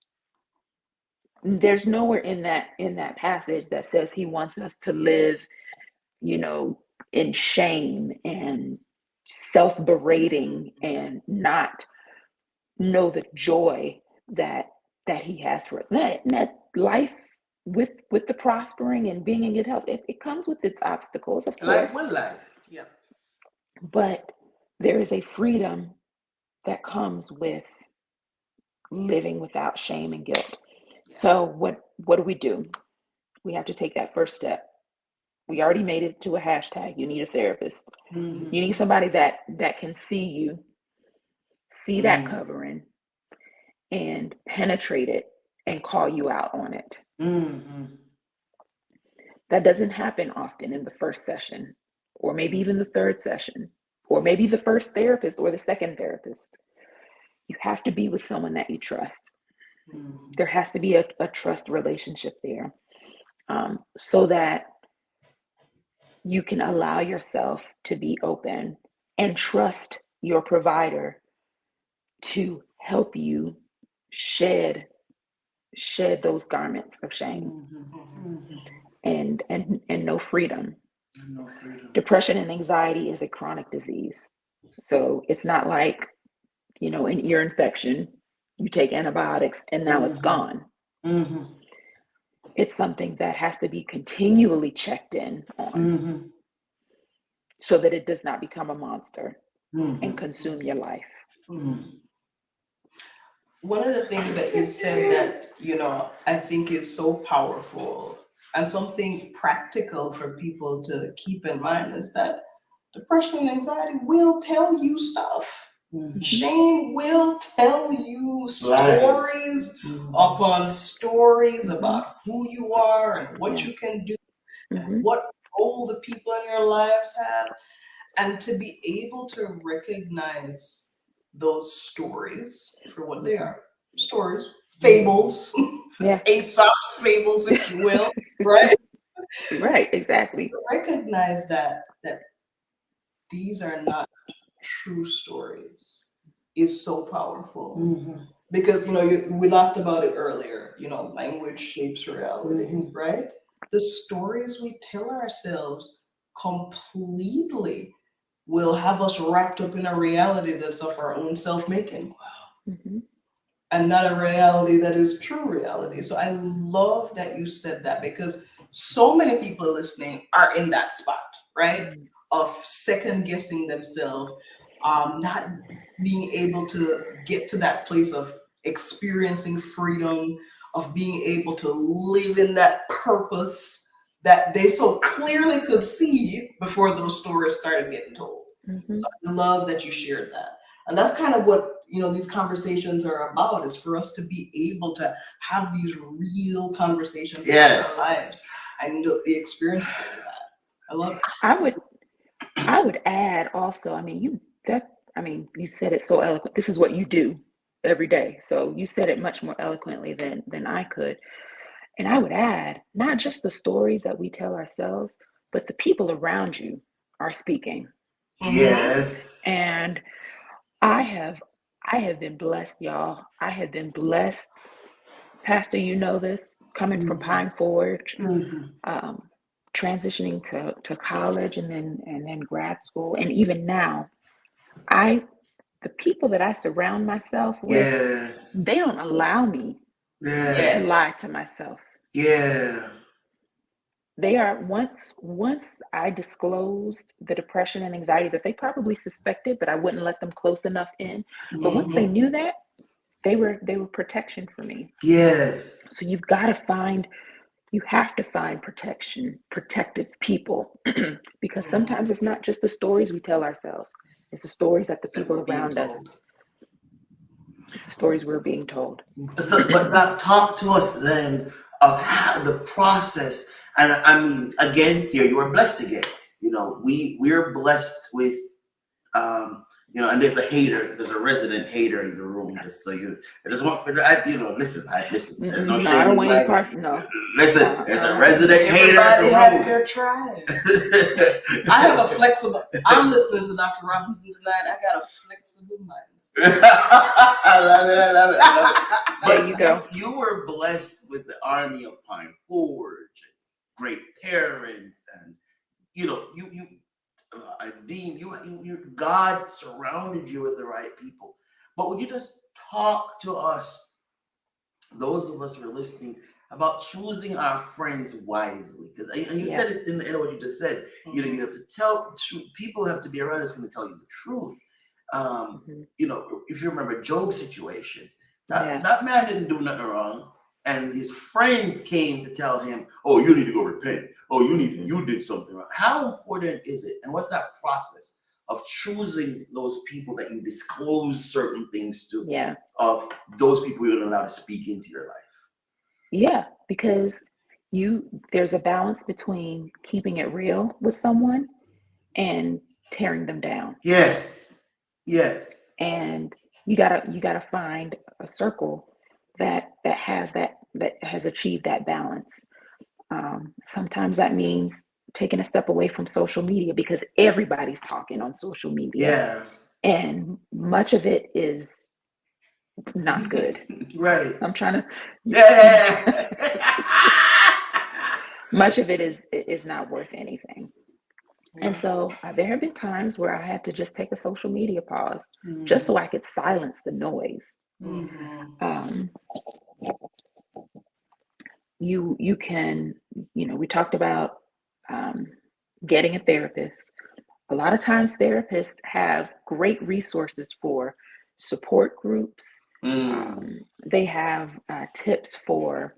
There's nowhere in that passage that says he wants us to live, in shame and self-berating and not know the joy that he has for us. That life with the prospering and being in good health, it comes with its obstacles, of course. Life will life. Yeah. But there is a freedom that comes with living without shame and guilt. So what do? We have to take that first step. We already made it to a hashtag. You need a therapist. You need somebody that can see you, see that covering, and penetrate it and call you out on it. That doesn't happen often in the first session, or maybe even the third session, or maybe the first therapist or the second therapist. You have to be with someone that you trust. There has to be a trust relationship there, so that you can allow yourself to be open and trust your provider to help you shed those garments of shame and no freedom. Depression and anxiety is a chronic disease. So it's not like, an ear infection, you take antibiotics and now it's gone. It's something that has to be continually checked in on so that it does not become a monster and consume your life. One of the things that you said that, I think is so powerful and something practical for people to keep in mind is that depression and anxiety will tell you stuff. Shame will tell you stories upon stories about who you are and what you can do and what role the people in your lives have. And to be able to recognize those stories for what they are. Stories, fables, Aesop's fables, if you will, right? Right, exactly. Recognize that these are not true stories is so powerful. Because, we laughed about it earlier, language shapes reality, right? The stories we tell ourselves completely will have us wrapped up in a reality that's of our own self-making. And not a reality that is true reality. So I love that you said that because so many people listening are in that spot, right? Of second guessing themselves, not being able to get to that place of experiencing freedom, of being able to live in that purpose that they so clearly could see before those stories started getting told. So I love that you shared that. And that's kind of what, these conversations are about. It's for us to be able to have these real conversations in our lives and the experiences of that. I love it. I would add also, you said it so eloquent. This is what you do every day. So you said it much more eloquently than I could. And I would add, not just the stories that we tell ourselves, but the people around you are speaking. Yes. And I I have been blessed, y'all. I have been blessed. Pastor, you know this, coming from Pine Forge, transitioning to college and then grad school. And even now, the people that I surround myself with, Yeah. they don't allow me to Yes. lie to myself. Yeah. They are once I disclosed the depression and anxiety that they probably suspected, but I wouldn't let them close enough in. But once they knew that, they were protection for me. Yes. So you have to find protective people, because sometimes it's not just the stories we tell ourselves, it's the stories that the people around us, it's the stories we're being told. So, but that talk to us then of how the process, and I mean, again, here you are blessed again. You know, we're blessed with, you know, and there's a resident hater in the room. Just so I just want for that, you know, listen. There's no shame. I don't want any Like, part. No. listen, there's a resident hater. Everybody has their tribe. I have a flexible. I'm listening to Dr. Robinson tonight. I got a flexible mindset. I love it. But there you go. You were blessed with the army of Pine Forge, great parents, and you know, Dean, God surrounded you with the right people. But would you just talk to us, those of us who are listening, about choosing our friends wisely? Because and you said it in the end of what you just said. You know, you have to tell people have to be around that's going to tell you the truth. You know, if you remember Job's situation, that man didn't do nothing wrong, and his friends came to tell him, "Oh, you need to go repent. Oh, you did something wrong." How important is it, and what's that process of choosing those people that you disclose certain things to? Of those people you're allowed to speak into your life. Yeah, because there's a balance between keeping it real with someone and tearing them down. Yes. And you gotta find a circle that has achieved that balance. Sometimes that means taking a step away from social media, because everybody's talking on social media. And much of it is not good. Right. I'm trying to. Much of it is not worth anything. And so there have been times where I had to just take a social media pause, just so I could silence the noise. You can, we talked about getting a therapist. A lot of times therapists have great resources for support groups. They have tips for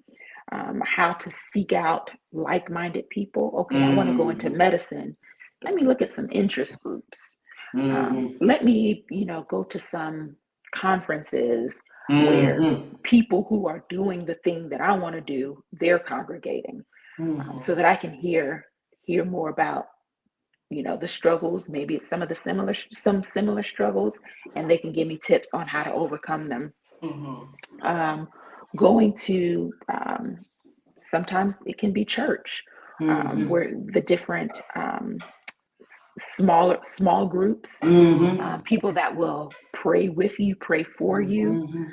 how to seek out like-minded people. Okay, I want to go into medicine. Let me look at some interest groups. Let me, go to some conferences where people who are doing the thing that I want to do, they're congregating, so that I can hear more about, the struggles. Maybe it's some similar struggles, and they can give me tips on how to overcome them. Going to sometimes it can be church, where the different small groups, people that will pray with you, pray for you.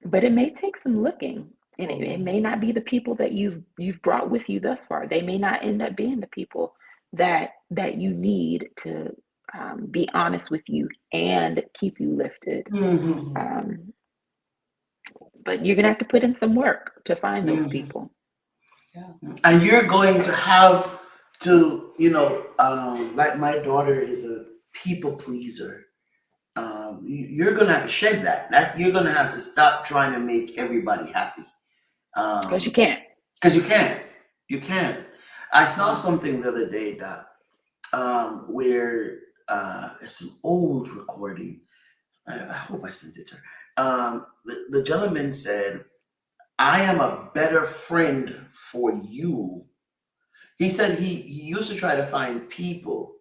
But it may take some looking, and it may not be the people that you've brought with you thus far. They may not end up being the people that you need to be honest with you and keep you lifted. But you're gonna have to put in some work to find those people. And you're going to have to, like my daughter is a people pleaser. You're gonna have to shed that. You're gonna have to stop trying to make everybody happy. Because you can't. Because you can't. I saw something the other day, Doc, where it's an old recording. I hope I sent it to her. The gentleman said, "I am a better friend for you." He said he used to try to find people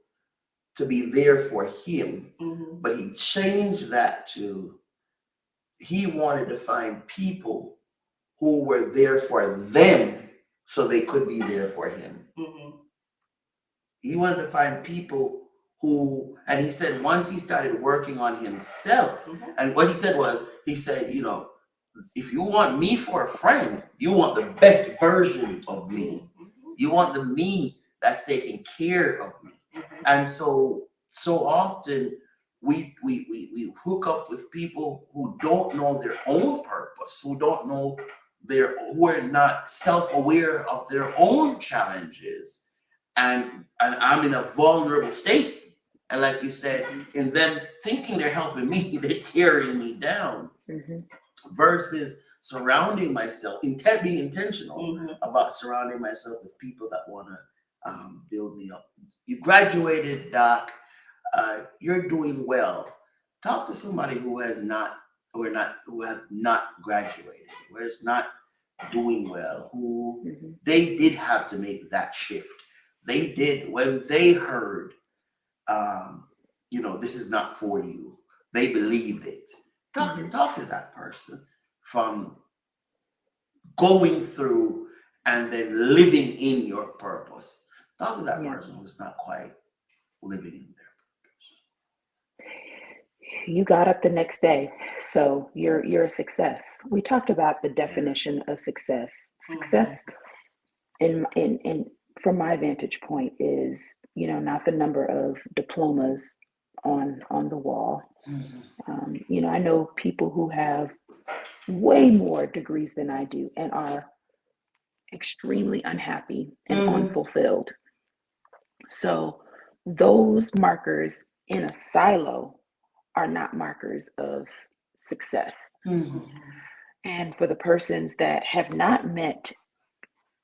to be there for him, but he changed that to he wanted to find people who were there for them so they could be there for him. He wanted to find people and he said once he started working on himself, and what he said was, he said, you know, if you want me for a friend, you want the best version of me. You want the me that's taking care of me. And so often we hook up with people who don't know their own purpose, who don't know who are not self-aware of their own challenges, and I'm in a vulnerable state. And like you said, in them thinking they're helping me, they're tearing me down. Versus surrounding myself, being intentional about surrounding myself with people that want to build me up. You graduated, Doc. You're doing well. Talk to somebody who has not graduated, who is not doing well, who they did have to make that shift. They did, when they heard, you know, this is not for you. They believed it. Talk to that person from going through and then living in your purpose. Talk to that person who's not quite living in their purpose. You got up the next day, so you're a success. We talked about the definition of success. Success, in from my vantage point, is, you know, not the number of diplomas on the wall. You know, I know people who have way more degrees than I do and are extremely unhappy and unfulfilled. So those markers in a silo are not markers of success. And for the persons that have not met,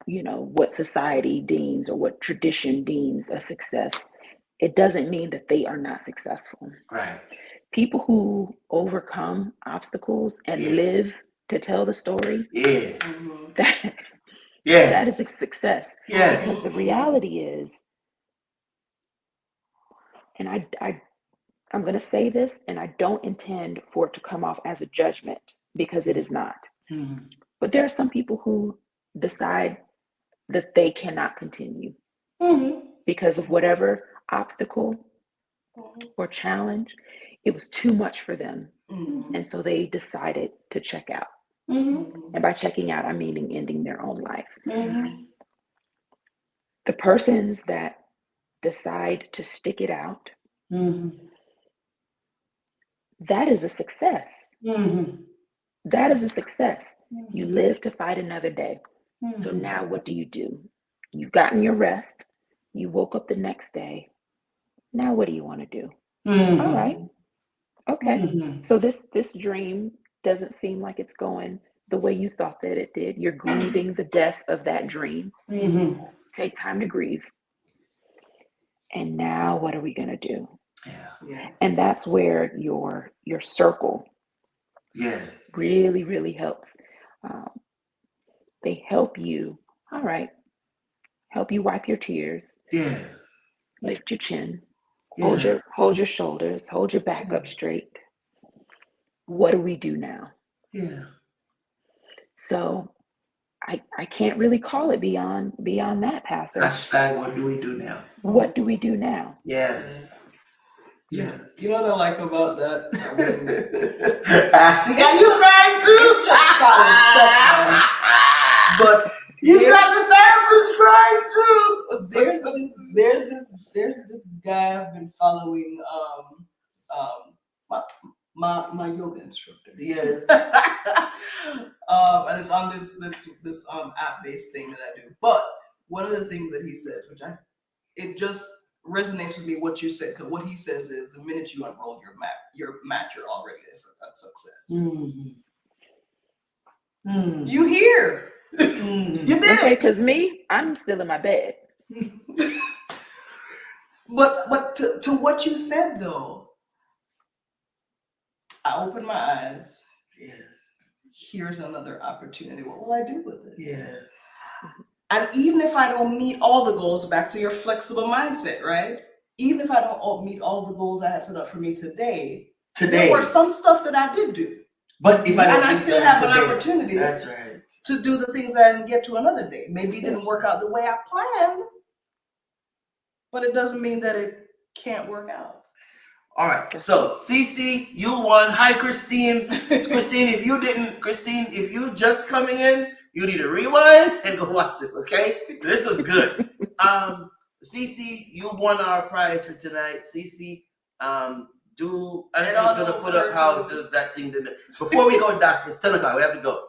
you know, what society deems or what tradition deems a success, it doesn't mean that they are not successful. Right. People who overcome obstacles and live to tell the story, that is a success. Because the reality is, and I'm going to say this, and I don't intend for it to come off as a judgment, because it is not. But there are some people who decide that they cannot continue because of whatever obstacle or challenge. It was too much for them. And so they decided to check out. And by checking out, I'm meaning ending their own life. The persons that decide to stick it out, that is a success. That is a success. You live to fight another day. So now what do? You've gotten your rest. You woke up the next day. Now what do you want to do? All right. Okay. So this dream doesn't seem like it's going the way you thought that it did. You're grieving the death of that dream. Take time to grieve. And now what are we going to do? And that's where your circle really, really helps. They help you, all right, help you wipe your tears, lift your chin, hold your shoulders, hold your back up straight. What do we do now? So I can't really call it beyond that, Pastor. Hashtag, what do we do now? What do we do now? Yes. You know what I like about that? Yeah, you crying too? It's just solid stuff, man. But you got the therapist crying too. There's this guy I've been following, my yoga instructor. Yes. And it's on this app-based thing that I do. But one of the things that he says, it just resonates with me, what you said, because what he says is, the minute you unroll your mat, you're already a success. You here? You did it. Because me, I'm still in my bed. But to what you said though, I opened my eyes. Here's another opportunity. What will I do with it? And even if I don't meet all the goals, back to your flexible mindset, right? Even if I don't meet all the goals I had set up for me today, there were some stuff that I did do. But if I still have an opportunity. That's right. To do the things that I didn't get to another day. Maybe it didn't work out the way I planned, but it doesn't mean that it can't work out. All right, so Cece, you won. Hi, Christine. Christine, if you just coming in, you need to rewind and go watch this, okay? This is good. Cece, you won our prize for tonight. Cece, I'm just gonna put up how to that thing. Before we go, Doc, it's 10 o'clock. We have to go.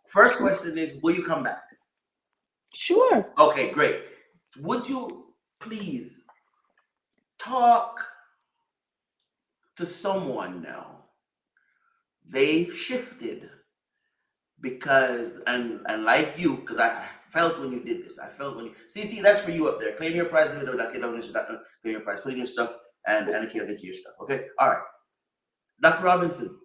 First question is, will you come back? Sure. Okay, great. Would you please talk to someone now? They shifted because, and like you, because I felt when you did this. I felt when you, see, that's for you up there. Claim your prize. Claim your prize. Put in your stuff, and Annika will get you your stuff. Okay. All right. Dr. Robinson,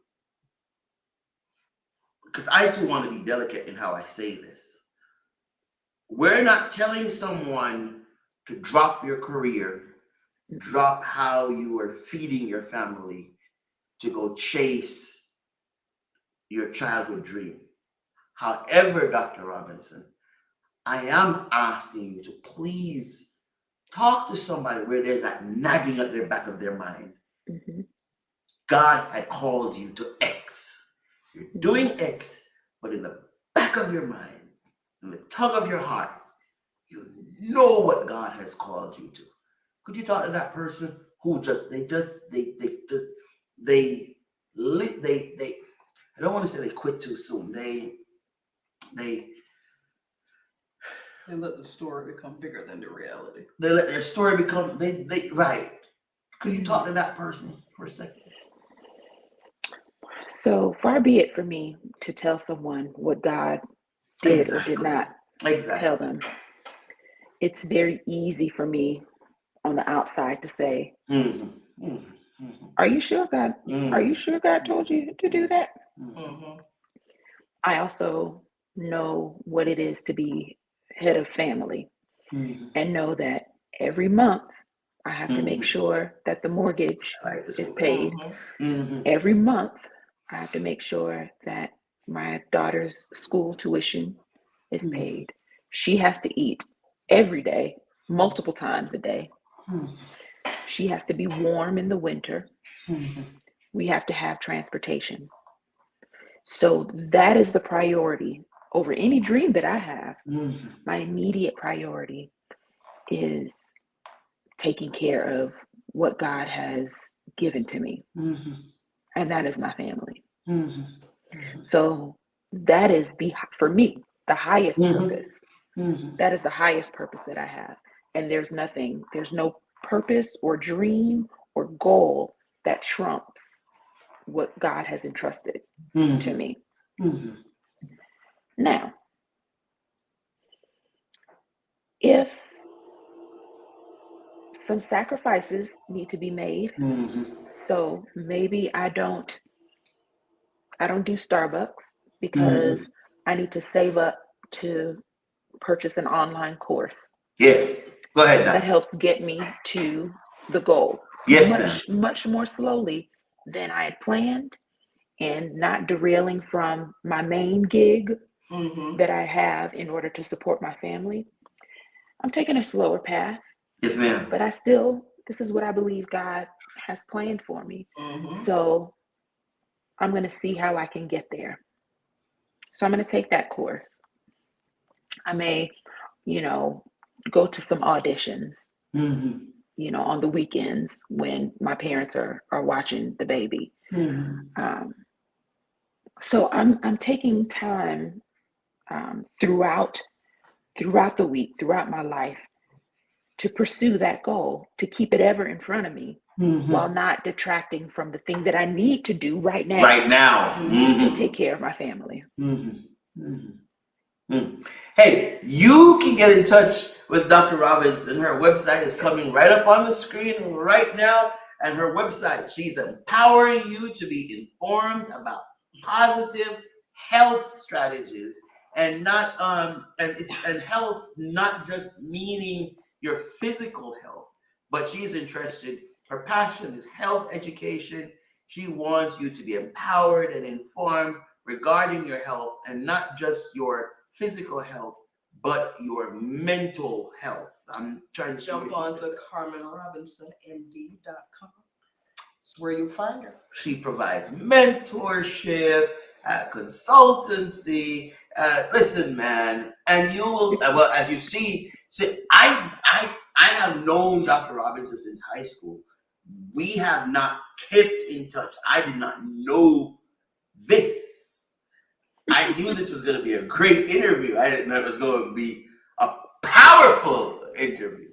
because I too want to be delicate in how I say this. We're not telling someone to drop your career, drop how you are feeding your family, to go chase your childhood dream. However, Dr. Robinson, I am asking you to please talk to somebody where there's that nagging at the back of their mind. Mm-hmm. God had called you to X. You're doing X, but in the back of your mind, in the tug of your heart, you know what God has called you to. Could you talk to that person who they I don't want to say they quit too soon. They let the story become bigger than the reality. They let their story become right. Could you talk to that person for a second? So far be it for me to tell someone what God did or did not tell them. It's very easy for me on the outside to say, are you sure God? Are you sure God told you to do that? I also know what it is to be head of family and know that every month I have to make sure that the mortgage is paid. Every month I have to make sure that my daughter's school tuition is paid. She has to eat every day, multiple times a day. She has to be warm in the winter. We have to have transportation. So that is the priority over any dream that I have. My immediate priority is taking care of what God has given to me. And that is my family. So that is for me, the highest purpose. That is the highest purpose that I have. And there's no purpose or dream or goal that trumps what God has entrusted to me. Now, if some sacrifices need to be made, so maybe I don't do Starbucks because I need to save up to purchase an online course. Yes. Go ahead now. That helps get me to the goal. Yes, much more slowly than I had planned, and not derailing from my main gig that I have in order to support my family. I'm taking a slower path. Yes, ma'am. But this is what I believe God has planned for me. So I'm going to see how I can get there. So I'm going to take that course. I may, go to some auditions, on the weekends when my parents are watching the baby. So I'm taking time throughout the week, throughout my life, to pursue that goal, to keep it ever in front of me, while not detracting from the thing that I need to do right now. To take care of my family. Hey, you can get in touch with Dr. Robinson. Her website is coming right up on the screen right now. And her website, she's empowering you to be informed about positive health strategies, and not and health not just meaning your physical health, but she's interested. Her passion is health education. She wants you to be empowered and informed regarding your health, and not just your physical health, but your mental health. I'm trying to see Jump where she on to says. CarmenRobinsonMD.com. It's where you find her. She provides mentorship, consultancy. Listen, man, and you will. Well, as you see, I have known Dr. Robinson since high school. We have not kept in touch. I did not know this. I knew this was going to be a great interview. I didn't know it was going to be a powerful interview.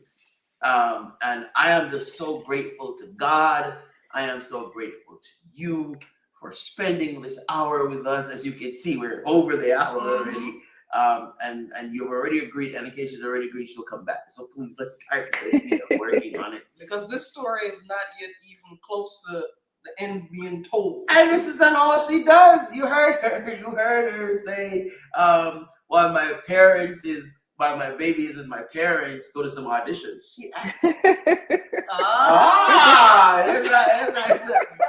And I am just so grateful to God. I am so grateful to you for spending this hour with us. As you can see, we're over the hour already. And you've already agreed, and in case she's already agreed, she'll come back. So please, let's start working on it. Because this story is not yet even close to the end being told. And this is not all she does. You heard her. You heard her say, while my baby is with my parents, go to some auditions. She asked.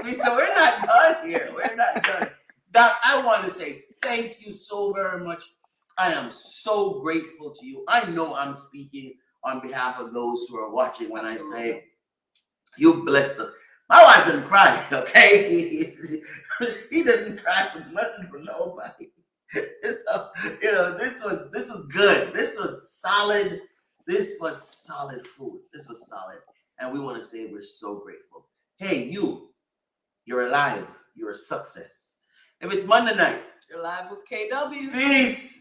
See, so we're not done here. We're not done. Doc, I want to say thank you so very much. I am so grateful to you. I know I'm speaking on behalf of those who are watching when I say you blessed us. My wife didn't cry, okay? He doesn't cry for nothing for nobody. So, this was good. This was solid. This was solid food. This was solid. And we want to say we're so grateful. Hey, you're alive. You're a success. If it's Monday night, You're live with KW. peace.